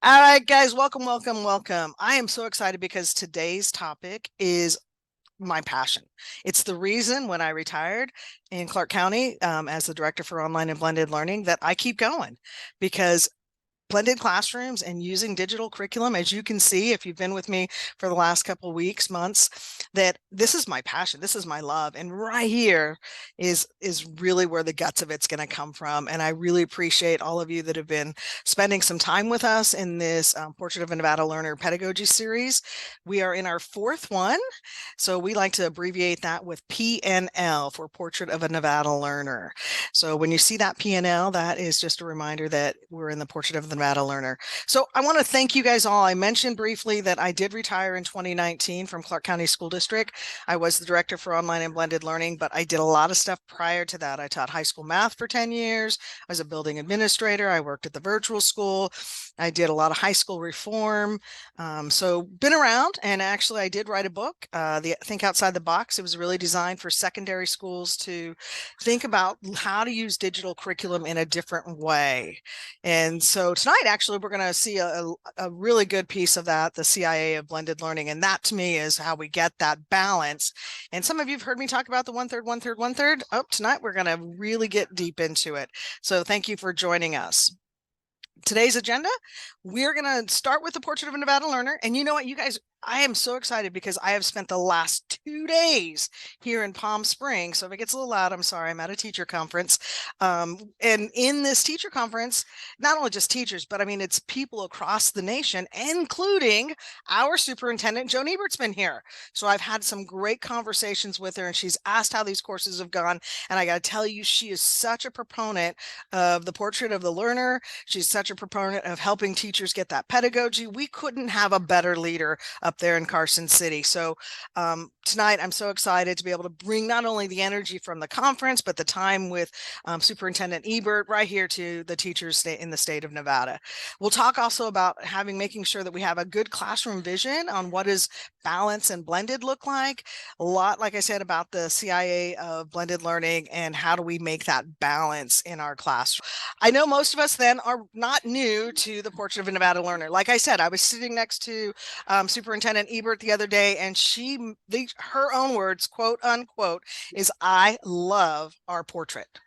All right, guys, welcome, welcome, welcome. I am so excited because today's topic is my passion. It's the reason when I retired in Clark County as the director for online and blended learning that I keep going because blended classrooms and using digital curriculum, as you can see if you've been with me for the last couple of weeks, months, that this is my passion, this is my love, and right here is really where the guts of it's going to come from. And I really appreciate all of you that have been spending some time with us in this Portrait of a Nevada Learner pedagogy series. We are in our fourth one, so we like to abbreviate that with PNL for Portrait of a Nevada Learner. So when you see that PNL, that is just a reminder that we're in the Portrait of the Nevada Learner. So I want to thank you guys all. I mentioned briefly that I did retire in 2019 from Clark County School District. I was the director for online and blended learning, but I did a lot of stuff prior to that. I taught high school math for 10 years. I was a building administrator. I worked at the virtual school. I did a lot of high school reform. So been around, and actually I did write a book, the Think Outside the Box. It was really designed for secondary schools to think about how to use digital curriculum in a different way. And so tonight, actually, we're going to see a really good piece of that, the CIA of blended learning. And that to me is how we get that balance. And some of you have heard me talk about the one third, one third, one third. Oh, tonight we're going to really get deep into it. So thank you for joining us. Today's agenda, we're going to start with the Portrait of a Nevada Learner. And you know what, you guys, I am so excited because I have spent the last 2 days here in Palm Springs. So if it gets a little loud, I'm sorry, I'm at a teacher conference. And in this teacher conference, not only just teachers, but I mean, it's people across the nation, including our superintendent, Joan Ebert's been here. So I've had some great conversations with her, and she's asked how these courses have gone. And I got to tell you, she is such a proponent of the Portrait of the Learner. She's such a proponent of helping teachers get that pedagogy. We couldn't have a better leader up there in Carson City. So tonight, I'm so excited to be able to bring not only the energy from the conference, but the time with Superintendent Ebert right here to the teachers in the state of Nevada. We'll talk also about making sure that we have a good classroom vision on what does balance and blended look like. A lot, like I said, about the CIA of blended learning and how do we make that balance in our classroom. I know most of us then are not new to the Portrait of a Nevada Learner. Like I said, I was sitting next to Superintendent Ebert the other day, and her own words, quote unquote, is "I love our portrait."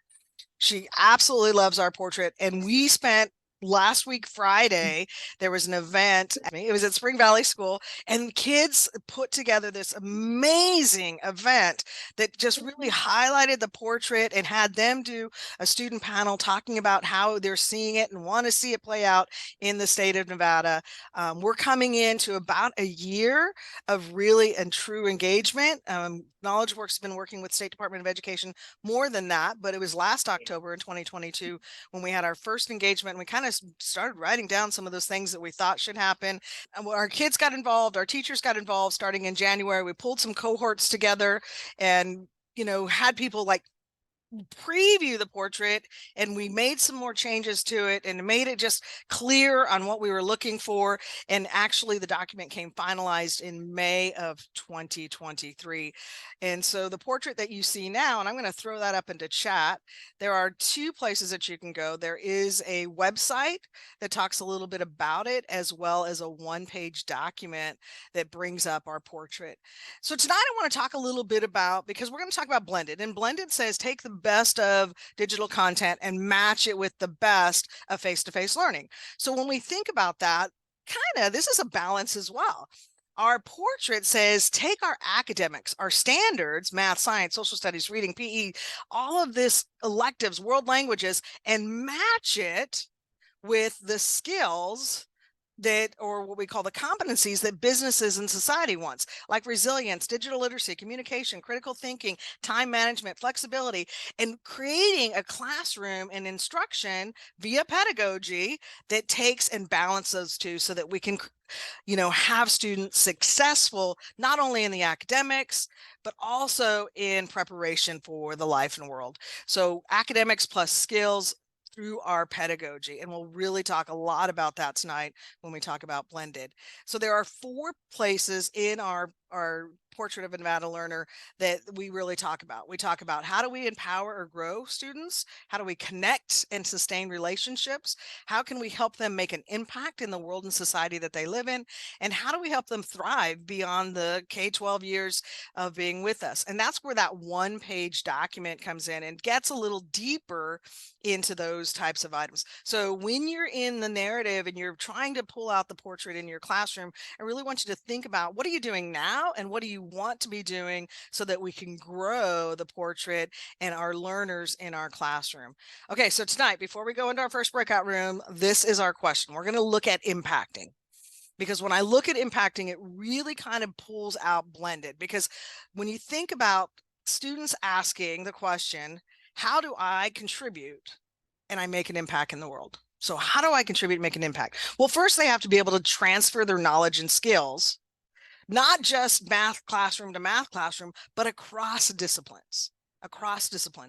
She absolutely loves our portrait, and we spent last week Friday, there was an event. It was at Spring Valley School, and kids put together this amazing event that just really highlighted the portrait and had them do a student panel talking about how they're seeing it and want to see it play out in the state of Nevada. We're coming into about a year of really and true engagement. Knowledge Works has been working with State Department of Education more than that, but it was last October in 2022 when we had our first engagement. And we kind of started writing down some of those things that we thought should happen. And our kids got involved, our teachers got involved starting in January. We pulled some cohorts together and had people like preview the portrait, and we made some more changes to it and made it just clear on what we were looking for. And actually the document came finalized in May of 2023. And so the portrait that you see now, and I'm going to throw that up into chat, there are two places that you can go. There is a website that talks a little bit about it, as well as a one-page document that brings up our portrait. So tonight I want to talk a little bit about, because we're going to talk about blended, and blended says take the best of digital content and match it with the best of face-to-face learning. So when we think about that, this is a balance as well. Our portrait says take our academics, our standards, math, science, social studies, reading, PE, all of this electives, world languages, and match it with the skills or what we call the competencies that businesses and society wants, like resilience, digital literacy, communication, critical thinking, time management, flexibility, and creating a classroom and instruction via pedagogy that takes and balances those two so that we can have students successful not only in the academics but also in preparation for the life and world. So academics plus skills through our pedagogy. And we'll really talk a lot about that tonight when we talk about blended. So there are 4 places in our portrait of a Nevada learner that we really talk about. We talk about how do we empower or grow students? How do we connect and sustain relationships? How can we help them make an impact in the world and society that they live in? And how do we help them thrive beyond the K-12 years of being with us? And that's where that one-page document comes in and gets a little deeper into those types of items. So when you're in the narrative and you're trying to pull out the portrait in your classroom, I really want you to think about what are you doing now and what do you want to be doing so that we can grow the portrait and our learners in our classroom. Okay, so tonight, before we go into our first breakout room, this is our question. We're going to look at impacting. Because when I look at impacting, it really kind of pulls out blended. Because when you think about students asking the question, how do I contribute and I make an impact in the world? So how do I contribute and make an impact? Well, first they have to be able to transfer their knowledge and skills, not just math classroom to math classroom, but across disciplines.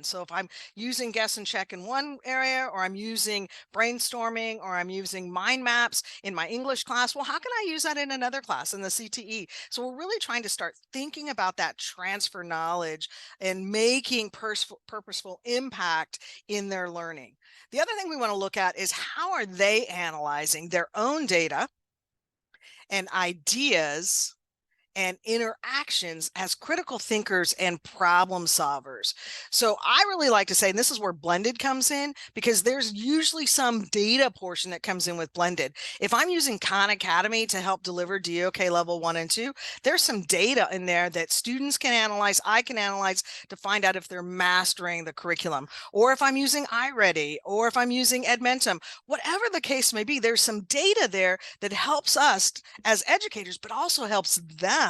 So if I'm using guess and check in one area, or I'm using brainstorming, or I'm using mind maps in my English class, well, how can I use that in another class in the CTE? So we're really trying to start thinking about that transfer knowledge and making purposeful impact in their learning. The other thing we want to look at is how are they analyzing their own data and ideas and interactions as critical thinkers and problem solvers. So I really like to say, and this is where blended comes in, because there's usually some data portion that comes in with blended. If I'm using Khan Academy to help deliver DOK level 1 and 2, there's some data in there that students can analyze, I can analyze to find out if they're mastering the curriculum, or if I'm using iReady, or if I'm using Edmentum, whatever the case may be, there's some data there that helps us as educators, but also helps them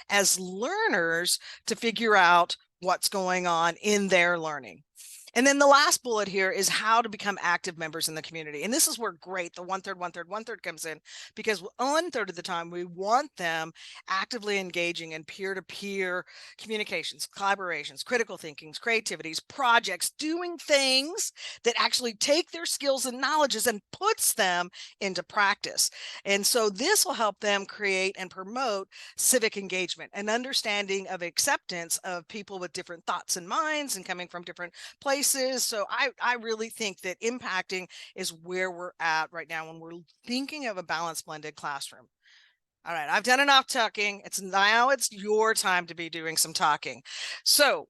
as learners to figure out what's going on in their learning. And then the last bullet here is how to become active members in the community. And this is where great, the 1/3, 1/3, 1/3 comes in, because 1/3 of the time we want them actively engaging in peer-to-peer communications, collaborations, critical thinkings, creativities, projects, doing things that actually take their skills and knowledges and puts them into practice. And so this will help them create and promote civic engagement, an understanding of acceptance of people with different thoughts and minds and coming from different places. So I really think that impacting is where we're at right now when we're thinking of a balanced blended classroom. All right, I've done enough talking. It's your time to be doing some talking. So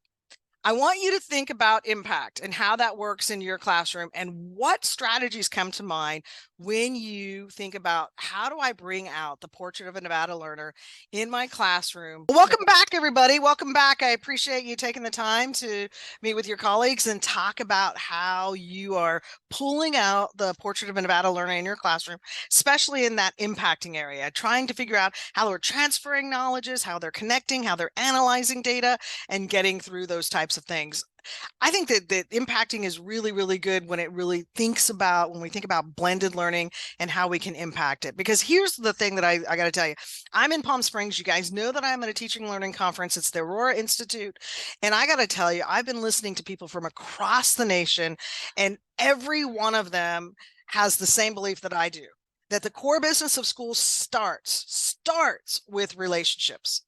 I want you to think about impact and how that works in your classroom and what strategies come to mind when you think about how do I bring out the portrait of a Nevada learner in my classroom. Welcome back, everybody. Welcome back. I appreciate you taking the time to meet with your colleagues and talk about how you are pulling out the portrait of a Nevada learner in your classroom, especially in that impacting area, trying to figure out how they're transferring knowledges, how they're connecting, how they're analyzing data, and getting through those types of things. I think that impacting is really, really good when when we think about blended learning and how we can impact it. Because here's the thing that I got to tell you, I'm in Palm Springs. You guys know that I'm at a teaching learning conference. It's the Aurora Institute. And I got to tell you, I've been listening to people from across the nation, and every one of them has the same belief that I do, that the core business of schools starts with relationships.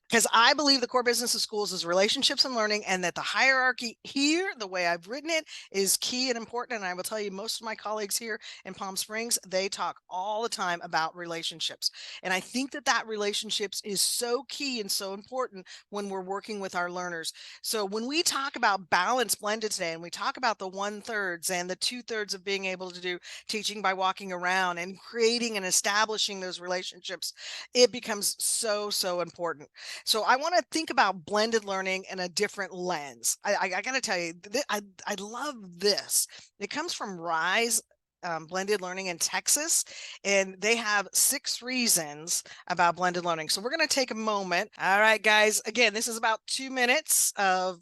Because I believe the core business of schools is relationships and learning, and that the hierarchy here, the way I've written it, is key and important. And I will tell you, most of my colleagues here in Palm Springs, they talk all the time about relationships. And I think that relationships is so key and so important when we're working with our learners. So when we talk about balance blended today, and we talk about the 1/3 and the 2/3 of being able to do teaching by walking around and creating and establishing those relationships, it becomes so, so important. So I want to think about blended learning in a different lens. I got to tell you, I love this. It comes from Rise Blended Learning in Texas, and they have 6 reasons about blended learning. So we're going to take a moment. All right, guys, again, this is about 2 minutes of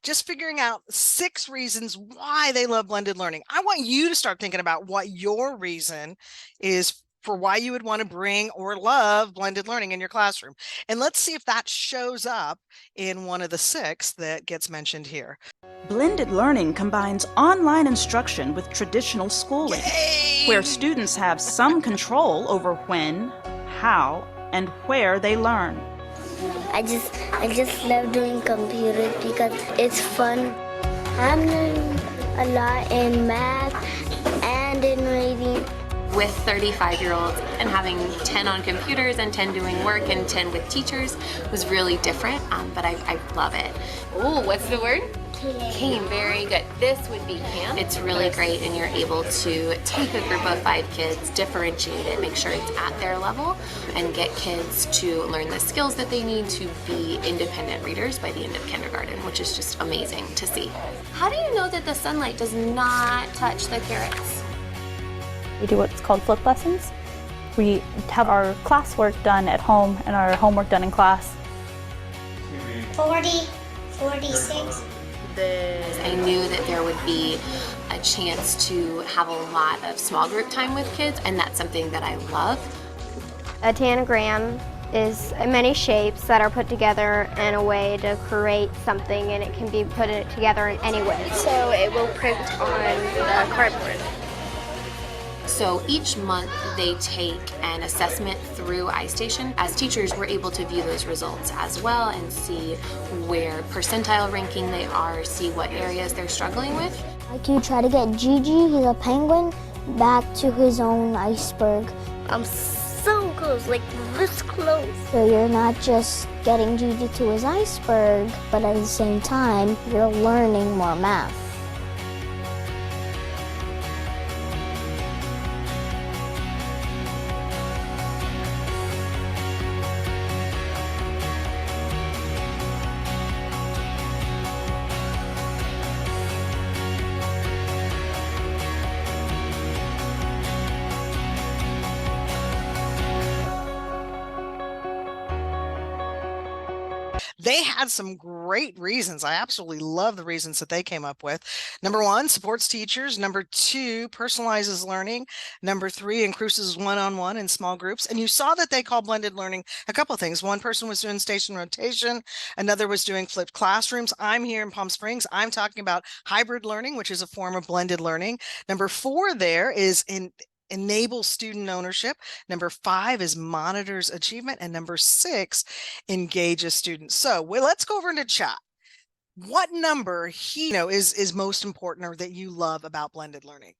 just figuring out 6 reasons why they love blended learning. I want you to start thinking about what your reason is for why you would want to bring or love blended learning in your classroom. And let's see if that shows up in one of the 6 that gets mentioned here. Blended learning combines online instruction with traditional schooling, where students have some control over when, how, and where they learn. I just love doing computers because it's fun. I'm learning a lot in math and in reading. With 35-year-olds and having 10 on computers and 10 doing work and 10 with teachers was really different, but I love it. Oh, what's the word? Came, very good. This would be camp. It's really great, and you're able to take a group of 5 kids, differentiate it, make sure it's at their level, and get kids to learn the skills that they need to be independent readers by the end of kindergarten, which is just amazing to see. How do you know that the sunlight does not touch the carrots? We do what's called flip lessons. We have our classwork done at home and our homework done in class. 40, 46. I knew that there would be a chance to have a lot of small group time with kids, and that's something that I love. A tanagram is many shapes that are put together in a way to create something, and it can be put together in any way. So it will print on the cardboard. So each month they take an assessment through iStation. As teachers, we're able to view those results as well and see where percentile ranking they are, see what areas they're struggling with. Like you try to get Gigi, he's a penguin, back to his own iceberg. I'm so close, like this close. So you're not just getting Gigi to his iceberg, but at the same time, you're learning more math. They had some great reasons. I absolutely love the reasons that they came up with. Number 1, supports teachers. Number 2, personalizes learning. Number 3, increases one-on-one in small groups. And you saw that they call blended learning a couple of things. One person was doing station rotation. Another was doing flipped classrooms. I'm here in Palm Springs. I'm talking about hybrid learning, which is a form of blended learning. Number 4 there is enable student ownership. Number 5 is monitors achievement. And number 6 engages students. So let's go over into chat. What number is most important or that you love about blended learning?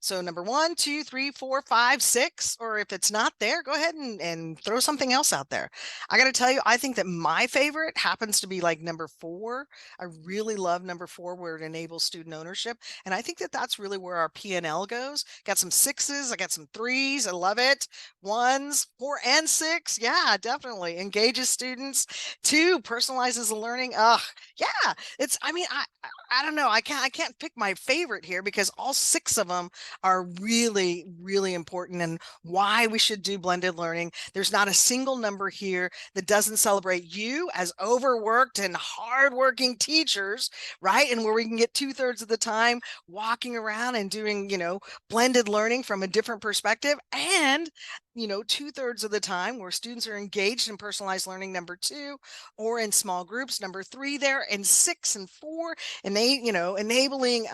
So number 1, 2, 3, 4, 5, 6, or if it's not there, go ahead and throw something else out there. I got to tell you, I think that my favorite happens to be like number 4. I really love number 4, where it enables student ownership. And I think that that's really where our P&L goes. Got some 6s. I got some 3s. I love it. 1s, 4 and 6. Yeah, definitely. Engages students. 2, personalizes the learning. Yeah, I don't know. I can't pick my favorite here because all 6 of them are really, really important and why we should do blended learning. There's not a single number here that doesn't celebrate you as overworked and hardworking teachers, right? And where we can get 2/3 of the time walking around and doing, blended learning from a different perspective, and 2/3 of the time where students are engaged in personalized learning, number 2, or in small groups, number 3 there, and 6 and 4, and enabling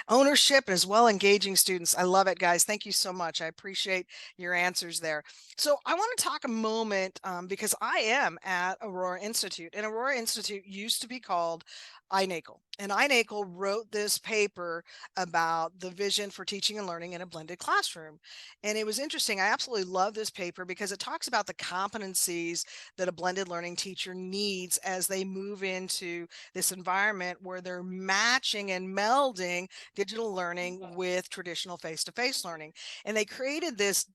ownership as well, engaging students. I love it, guys. Thank you so much. I appreciate your answers there. So I want to talk a moment because I am at Aurora Institute, and Aurora Institute used to be called INACLE. And INACLE wrote this paper about the vision for teaching and learning in a blended classroom. And it was interesting. I absolutely love this paper because it talks about the competencies that a blended learning teacher needs as they move into this environment where they're matching and melding digital learning with traditional face-to-face learning. And they created this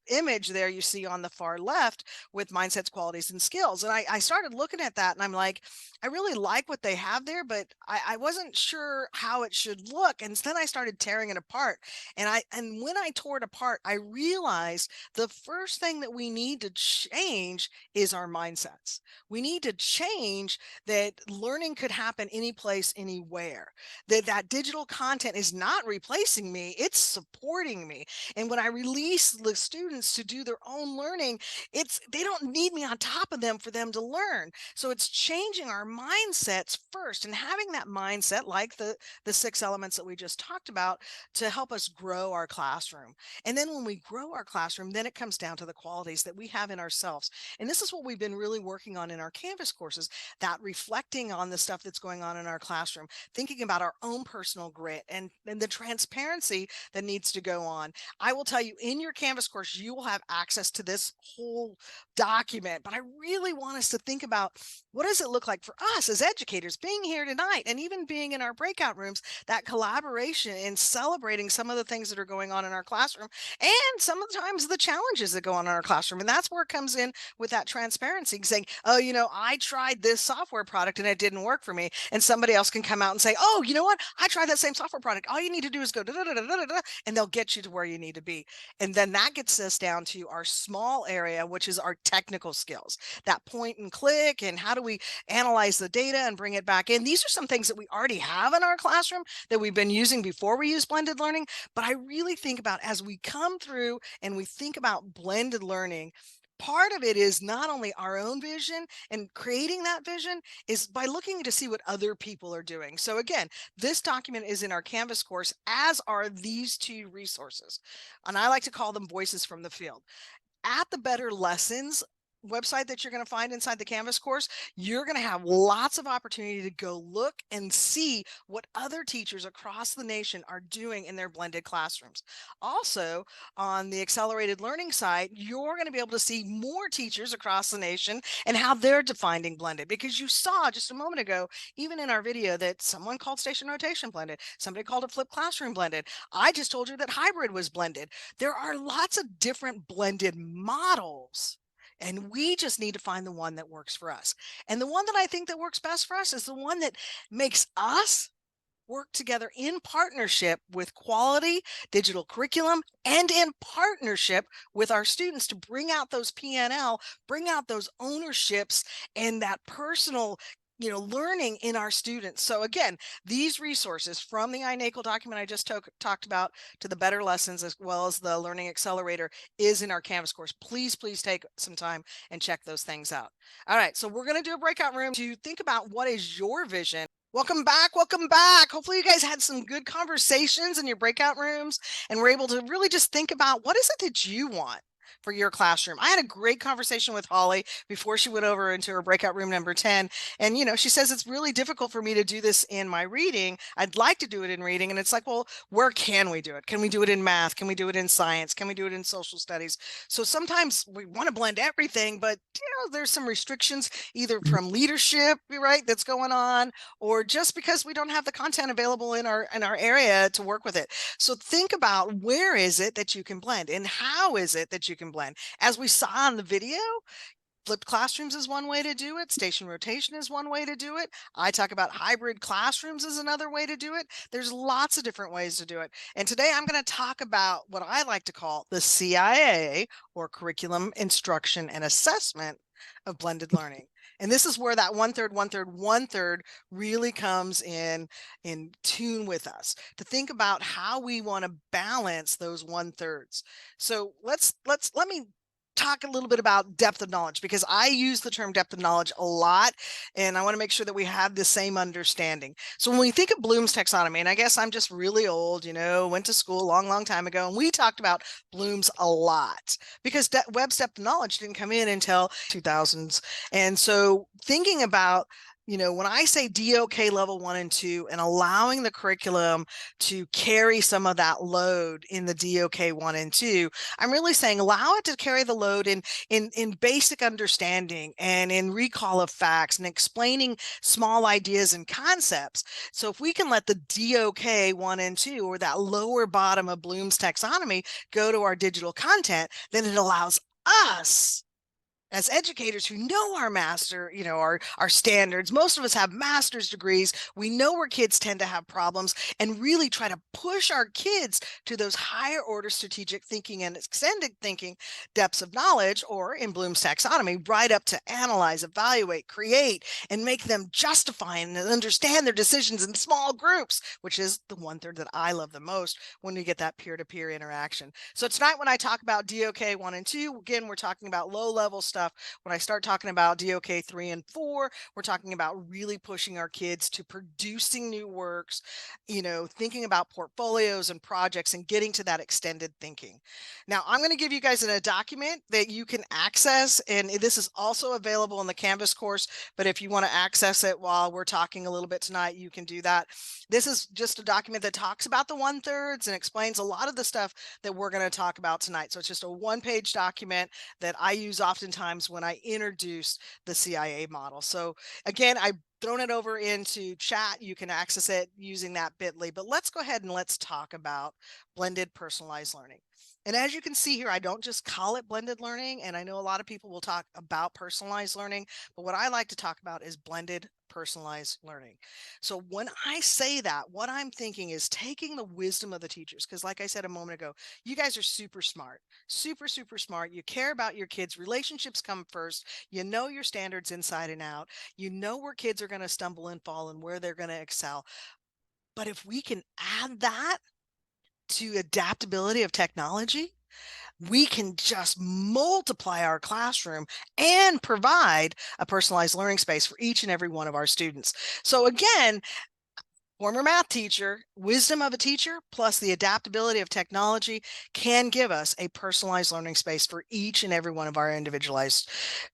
image there you see on the far left with mindsets, qualities, and skills. And I started looking at that and I'm like, I really like what they have there, but I wasn't sure how it should look. And then I started tearing it apart. And when I tore it apart, I realized the first thing that we need to change is our mindsets. We need to change that learning could happen any place, anywhere. aware that that digital content is not replacing me, it's supporting me. And when I release the students to do their own learning, they don't need me on top of them for them to learn. So it's changing our mindsets first and having that mindset like the 6 elements that we just talked about to help us grow our classroom. And then when we grow our classroom, then it comes down to the qualities that we have in ourselves. And this is what we've been really working on in our Canvas courses, that reflecting on the stuff that's going on in our classroom, thinking about our own personal grit and the transparency that needs to go on. I will tell you, in your Canvas course, you will have access to this whole document, but I really want us to think about, what does it look like for us as educators being here tonight and even being in our breakout rooms, that collaboration and celebrating some of the things that are going on in our classroom and sometimes the challenges that go on in our classroom. And that's where it comes in with that transparency, saying, oh, you know, I tried this software product and it didn't work for me. And somebody else can come out and say, oh, you know what? I tried that same software product. All you need to do is go da, da, da, da, da, da, and they'll get you to where you need to be. And then that gets us down to our small area, which is our technical skills, that point and click, and how do we analyze the data and bring it back in. These are some things that we already have in our classroom that we've been using before we use blended learning. But I really think about, as we come through and we think about blended learning, part of it is not only our own vision, and creating that vision is by looking to see what other people are doing. So again, this document is in our Canvas course, as are these 2 resources. And I like to call them voices from the field. At the Better Lessons website that you're going to find inside the Canvas course, you're going to have lots of opportunity to go look and see what other teachers across the nation are doing in their blended classrooms. Also, on the accelerated learning side, you're going to be able to see more teachers across the nation and how they're defining blended, because you saw just a moment ago, even in our video, that someone called station rotation blended, somebody called it flipped classroom blended. I just told you that hybrid was blended. There are lots of different blended models, and we just need to find the one that works for us. And the one that I think that works best for us is the one that makes us work together in partnership with quality digital curriculum and in partnership with our students to bring out those PNL, bring out those ownerships and that personal learning in our students. So again, these resources from the iNACOL document I just talked about to the Better Lessons, as well as the Learning Accelerator, is in our Canvas course. Please take some time and check those things out. All right, so we're going to do a breakout room to think about, what is your vision? Welcome back. Welcome back. Hopefully you guys had some good conversations in your breakout rooms and were able to really just think about, what is it that you want for your classroom? I had a great conversation with Holly before she went over into her breakout room number 10. And, she says, it's really difficult for me to do this in my reading. I'd like to do it in reading. And it's like, well, where can we do it? Can we do it in math? Can we do it in science? Can we do it in social studies? So sometimes we want to blend everything, but there's some restrictions, either from leadership, right, that's going on, or just because we don't have the content available in our area to work with it. So think about, where is it that you can blend, and how is it that you can blend? As we saw in the video, flipped classrooms is one way to do it. Station rotation is one way to do it. I talk about hybrid classrooms as another way to do it. There's lots of different ways to do it. And today I'm going to talk about what I like to call the CIA, or Curriculum, Instruction, and Assessment of blended learning. And this is where that 1/3, 1/3, 1/3 really comes in tune with us, to think about how we want to balance those 1/3. So let me talk a little bit about depth of knowledge, because I use the term depth of knowledge a lot, and I want to make sure that we have the same understanding. So when we think of Bloom's taxonomy, and I guess I'm just really old, went to school a long time ago, and we talked about Bloom's a lot, because Webb's depth of knowledge didn't come in until 2000s. And so thinking about, when I say DOK level 1 and 2, and allowing the curriculum to carry some of that load in the DOK 1 and 2, I'm really saying allow it to carry the load in basic understanding and in recall of facts and explaining small ideas and concepts. So if we can let the DOK 1 and 2, or that lower bottom of Bloom's taxonomy, go to our digital content, then it allows us as educators who know our master, our standards, most of us have master's degrees. We know where kids tend to have problems and really try to push our kids to those higher order strategic thinking and extended thinking depths of knowledge, or in Bloom's taxonomy, right up to analyze, evaluate, create, and make them justify and understand their decisions in small groups, which is the 1/3 that I love the most when we get that peer-to-peer interaction. So tonight, when I talk about DOK 1 and 2, again, we're talking about low level stuff. When I start talking about DOK 3 and 4, we're talking about really pushing our kids to producing new works, thinking about portfolios and projects and getting to that extended thinking. Now, I'm going to give you guys a document that you can access, and this is also available in the Canvas course, but if you want to access it while we're talking a little bit tonight, you can do that. This is just a document that talks about the 1/3 and explains a lot of the stuff that we're going to talk about tonight. So it's just a one-page document that I use oftentimes when I introduce the CIA model. So again, I've thrown it over into chat. You can access it using that bit.ly, but let's go ahead and let's talk about blended personalized learning. And as you can see here, I don't just call it blended learning. And I know a lot of people will talk about personalized learning, but what I like to talk about is blended personalized learning. So when I say that, what I'm thinking is taking the wisdom of the teachers, because like I said a moment ago, you guys are super smart, super, super smart. You care about your kids. Relationships come first. You know your standards inside and out. You know where kids are going to stumble and fall and where they're going to excel. But if we can add that to adaptability of technology, we can just multiply our classroom and provide a personalized learning space for each and every one of our students. So again, former math teacher, wisdom of a teacher, plus the adaptability of technology can give us a personalized learning space for each and every one of our individualized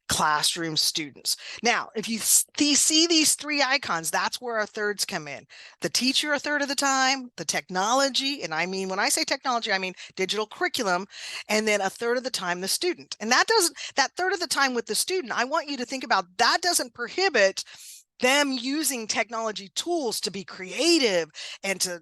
classroom students. Now, if you see these three icons, that's where our thirds come in. The teacher 1/3 of the time, the technology, and I mean, when I say technology, I mean digital curriculum, and then 1/3 of the time, the student. And that 1/3 of the time with the student, I want you to think about that doesn't prohibit them using technology tools to be creative and to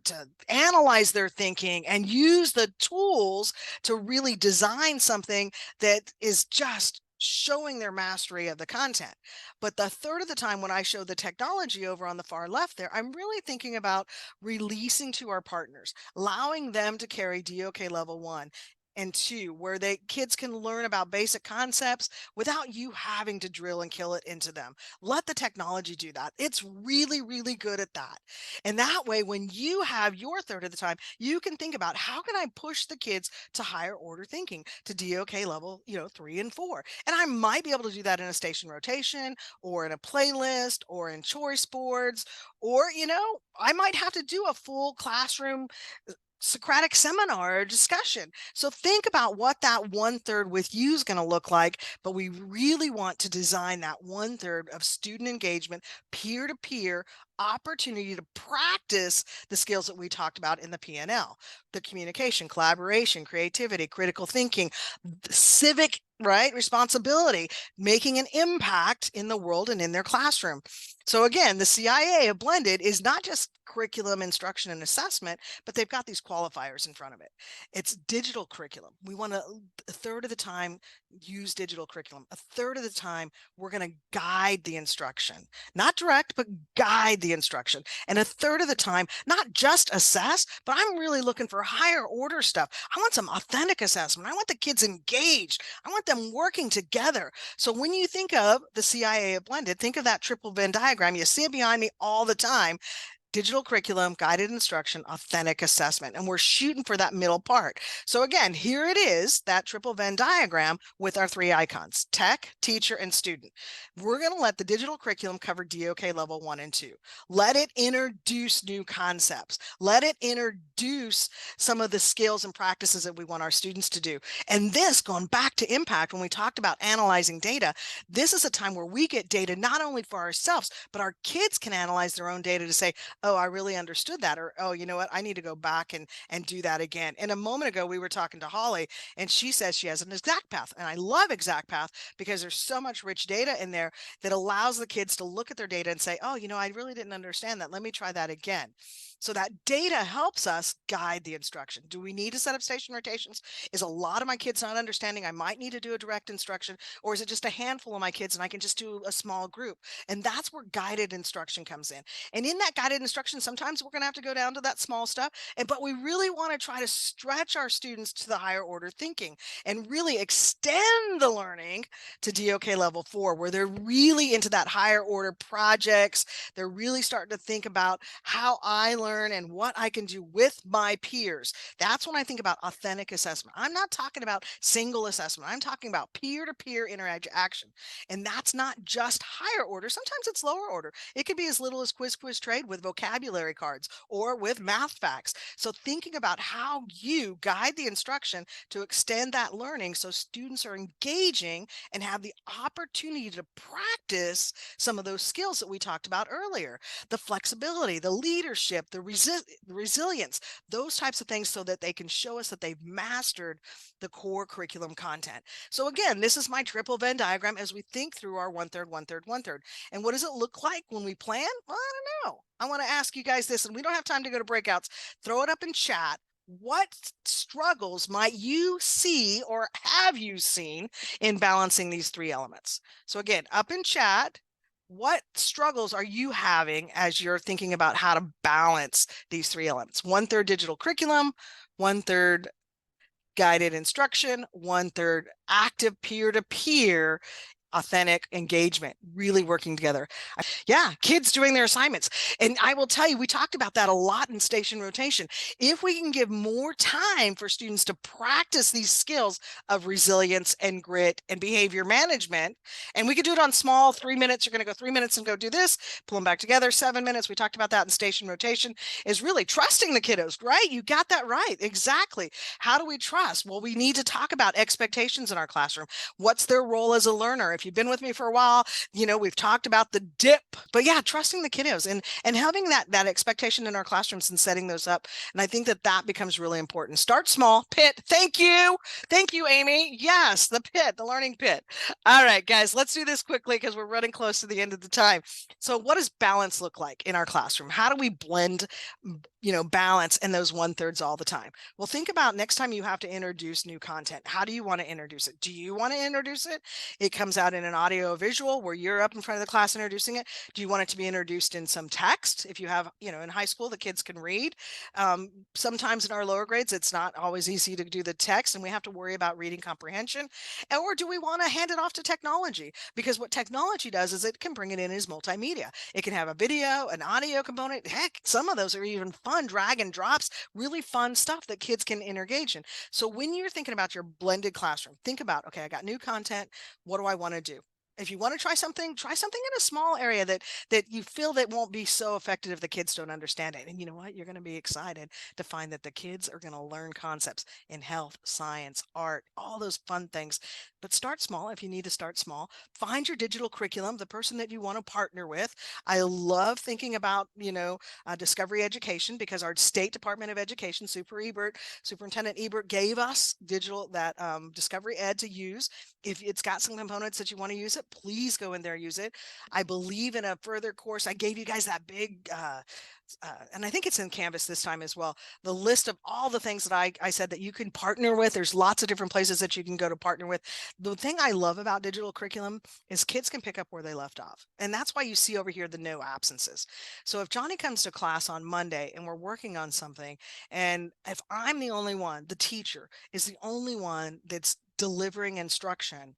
analyze their thinking and use the tools to really design something that is just showing their mastery of the content. But the 1/3 of the time when I show the technology over on the far left there, I'm really thinking about releasing to our partners, allowing them to carry DOK level 1 and 2, where kids can learn about basic concepts without you having to drill and kill it into them. Let the technology do that. It's really, really good at that. And that way, when you have your 1/3 of the time, you can think about how can I push the kids to higher order thinking, to DOK level, 3 and 4. And I might be able to do that in a station rotation or in a playlist or in choice boards, or, I might have to do a full classroom Socratic seminar or discussion. So think about what that 1/3 with you is going to look like, but we really want to design that 1/3 of student engagement, peer-to-peer opportunity to practice the skills that we talked about in the PNL, the communication, collaboration, creativity, critical thinking, civic responsibility, making an impact in the world and in their classroom. So again, the CIA of blended is not just curriculum, instruction, and assessment, but they've got these qualifiers in front of it. It's digital curriculum. We want to 1/3 of the time use digital curriculum. 1/3 of the time, we're going to guide the instruction, not direct, but guide the instruction. And 1/3 of the time, not just assess, but I'm really looking for higher order stuff. I want some authentic assessment. I want the kids engaged. I want them working together. So when you think of the CIA of blended, think of that triple Venn diagram. You see it behind me all the time. Digital curriculum, guided instruction, authentic assessment. And we're shooting for that middle part. So again, here it is, that triple Venn diagram with our three icons, tech, teacher, and student. We're going to let the digital curriculum cover DOK level 1 and 2. Let it introduce new concepts. Let it introduce some of the skills and practices that we want our students to do. And this, going back to impact, when we talked about analyzing data, this is a time where we get data not only for ourselves, but our kids can analyze their own data to say, oh, I really understood that, or oh, you know what, I need to go back and do that again. And a moment ago we were talking to Holly, and she says she has an exact path, and I love exact path because there's so much rich data in there that allows the kids to look at their data and say, oh, you know, I really didn't understand that, let me try that again. So that data helps us guide the instruction. Do we need to set up station rotations? Is a lot of my kids not understanding, I might need to do a direct instruction, or is it just a handful of my kids and I can just do a small group? And that's where guided instruction comes in. And in that guided instruction, sometimes we're going to have to go down to that small stuff, but we really want to try to stretch our students to the higher order thinking and really extend the learning to DOK level 4, where they're really into that higher order projects. They're really starting to think about how I learn and what I can do with my peers. That's when I think about authentic assessment. I'm not talking about single assessment. I'm talking about peer-to-peer interaction. And that's not just higher order. Sometimes it's lower order. It could be as little as quiz trade with vocabulary cards or with math facts. So thinking about how you guide the instruction to extend that learning so students are engaging and have the opportunity to practice some of those skills that we talked about earlier, the flexibility, the leadership, the resilience, those types of things, so that they can show us that they've mastered the core curriculum content. So again, this is my triple Venn diagram as we think through our 1/3, 1/3, 1/3. And what does it look like when we plan? Well, I don't know. I want to ask you guys this, and we don't have time to go to breakouts. Throw it up in chat. What struggles might you see, or have you seen, in balancing these three elements? So again, up in chat, what struggles are you having as you're thinking about how to balance these three elements? 1/3 digital curriculum, 1/3 guided instruction, 1/3 active peer-to-peer authentic engagement, really working together. Yeah, kids doing their assignments. And I will tell you, we talked about that a lot in station rotation. If we can give more time for students to practice these skills of resilience and grit and behavior management, and we could do it on small 3 minutes, you're going to go 3 minutes and go do this, pull them back together, 7 minutes. We talked about that in station rotation, is really trusting the kiddos, right? You got that right. Exactly. How do we trust? Well, we need to talk about expectations in our classroom. What's their role as a learner? If you've been with me for a while, you know, we've talked about the dip, but yeah, trusting the kiddos and having that expectation in our classrooms and setting those up. And I think that becomes really important. Start small. Pit. Thank you, Amy. Yes, the pit, the learning pit. All right, guys, let's do this quickly because we're running close to the end of the time. So what does balance look like in our classroom? How do we blend, you know, balance in those 1/3 all the time? Well, think about next time you have to introduce new content. How do you want to introduce it? Do you want to introduce it? It comes out in an audio visual where you're up in front of the class introducing it. Do you want it to be introduced in some text? If you have, you know, in high school, the kids can read. Sometimes in our lower grades, it's not always easy to do the text, and we have to worry about reading comprehension. Or do we want to hand it off to technology? Because what technology does is it can bring it in as multimedia. It can have a video, an audio component. Heck, some of those are even fun, drag and drops, really fun stuff that kids can engage in. So when you're thinking about your blended classroom, think about, okay, I got new content. What do I want to do? If you want to try something in a small area that you feel that won't be so effective if the kids don't understand it. And you know what? You're going to be excited to find that the kids are going to learn concepts in health, science, art, all those fun things. But start small if you need to start small. Find your digital curriculum, the person that you want to partner with. I love thinking about, you know, Discovery Education, because our State Department of Education, Superintendent Ebert gave us Discovery Ed to use. If it's got some components that you want to use it, please go in there, use it. I believe in a further course, I gave you guys that big, and I think it's in Canvas this time as well, the list of all the things that I said that you can partner with. There's lots of different places that you can go to partner with. The thing I love about digital curriculum is kids can pick up where they left off. And that's why you see over here the no absences. So if Johnny comes to class on Monday and we're working on something, and if I'm the only one, the teacher is the only one that's delivering instruction,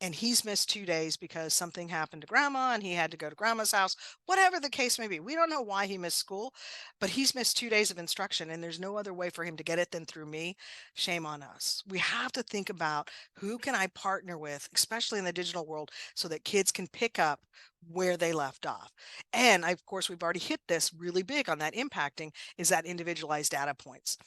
and he's missed 2 days because something happened to grandma and he had to go to grandma's house, whatever the case may be. We don't know why he missed school, but he's missed 2 days of instruction and there's no other way for him to get it than through me. Shame on us. We have to think about who can I partner with, especially in the digital world, so that kids can pick up where they left off. And of course, we've already hit this really big on that impacting, is that individualized data points.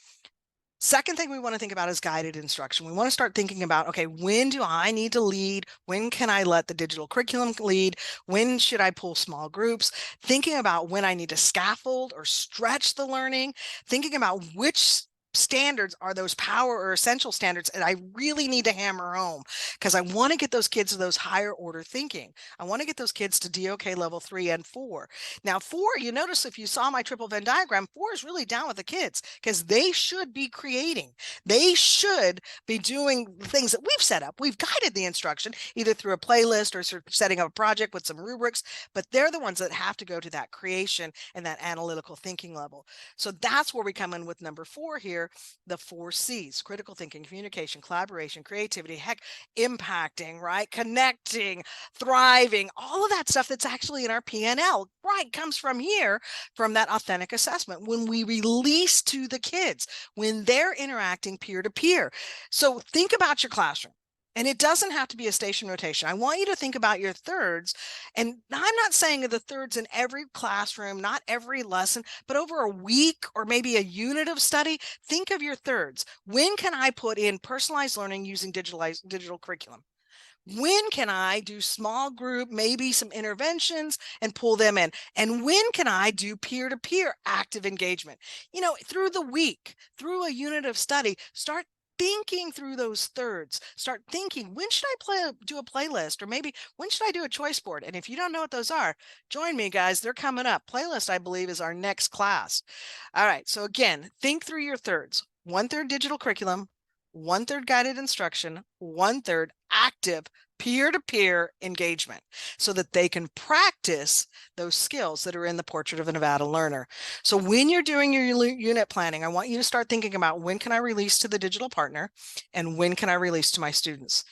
Second thing we want to think about is guided instruction. We want to start thinking about, okay, when do I need to lead? When can I let the digital curriculum lead? When should I pull small groups? Thinking about when I need to scaffold or stretch the learning, thinking about which standards are those power or essential standards and I really need to hammer home because I want to get those kids to those higher order thinking. I want to get those kids to DOK level 3 and 4. Now 4, you notice if you saw my triple Venn diagram, 4 is really down with the kids because they should be creating. They should be doing things that we've set up. We've guided the instruction either through a playlist or setting up a project with some rubrics, but they're the ones that have to go to that creation and that analytical thinking level. So that's where we come in with number 4 here, the 4 C's: critical thinking, communication, collaboration, creativity, heck, impacting, right? Connecting, thriving, all of that stuff that's actually in our PNL, right, comes from here, from that authentic assessment when we release to the kids, when they're interacting peer to peer. So think about your classroom. And it doesn't have to be a station rotation. I want you to think about your thirds. And I'm not saying the thirds in every classroom, not every lesson, but over a week or maybe a unit of study, think of your thirds. When can I put in personalized learning using digital curriculum? When can I do small group, maybe some interventions and pull them in? And when can I do peer-to-peer active engagement? You know, through the week, through a unit of study, start thinking through those thirds. Start thinking, when should I do a playlist? Or maybe when should I do a choice board? And if you don't know what those are, join me, guys. They're coming up. Playlist, I believe, is our next class. All right. So again, think through your thirds. 1/3 digital curriculum, 1/3 guided instruction, 1/3 active peer-to-peer engagement so that they can practice those skills that are in the Portrait of a Nevada Learner. So when you're doing your unit planning, I want you to start thinking about when can I release to the digital partner and when can I release to my students?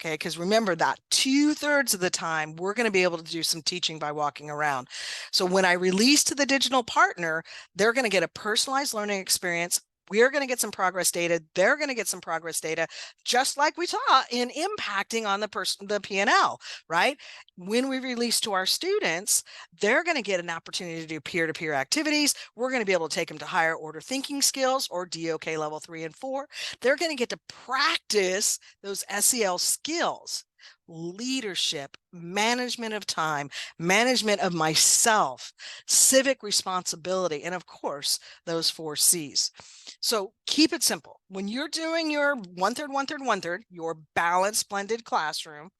Okay, because remember that 2/3 of the time we're going to be able to do some teaching by walking around. So when I release to the digital partner, they're going to get a personalized learning experience. We're going to get some progress data. They're going to get some progress data, just like we saw in impacting on the P&L, right? When we release to our students, they're going to get an opportunity to do peer-to-peer activities. We're going to be able to take them to higher order thinking skills or DOK level 3 and 4. They're going to get to practice those SEL skills: leadership, management of time, management of myself, civic responsibility, and of course, those 4 C's. So keep it simple. When you're doing your 1/3, 1/3, 1/3, your balanced blended classroom,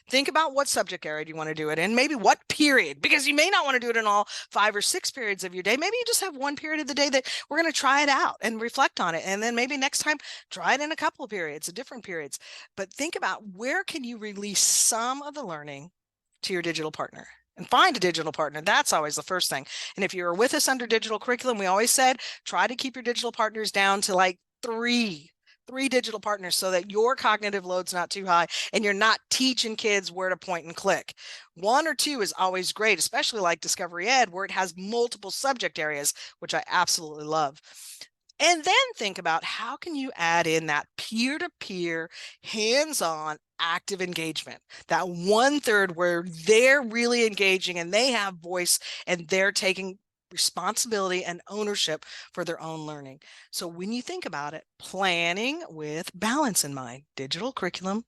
think about what subject area do you want to do it in, maybe what period, because you may not want to do it in all 5 or 6 periods of your day. Maybe you just have one period of the day that we're going to try it out and reflect on it. And then maybe next time, try it in a couple of periods, different periods. But think about where can you release some of the learning to your digital partner, and find a digital partner. That's always the first thing. And if you're with us under digital curriculum, we always said, try to keep your digital partners down to like three digital partners so that your cognitive load's not too high and you're not teaching kids where to point and click. 1 or 2 is always great, especially like Discovery Ed, where it has multiple subject areas, which I absolutely love. And then think about how can you add in that peer-to-peer, hands-on, active engagement, that 1/3 where they're really engaging and they have voice and they're taking responsibility and ownership for their own learning. So when you think about it, planning with balance in mind: digital curriculum,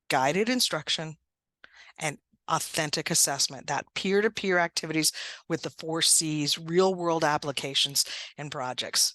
guided instruction, and authentic assessment, that peer-to-peer activities with the 4 C's, real world applications and projects.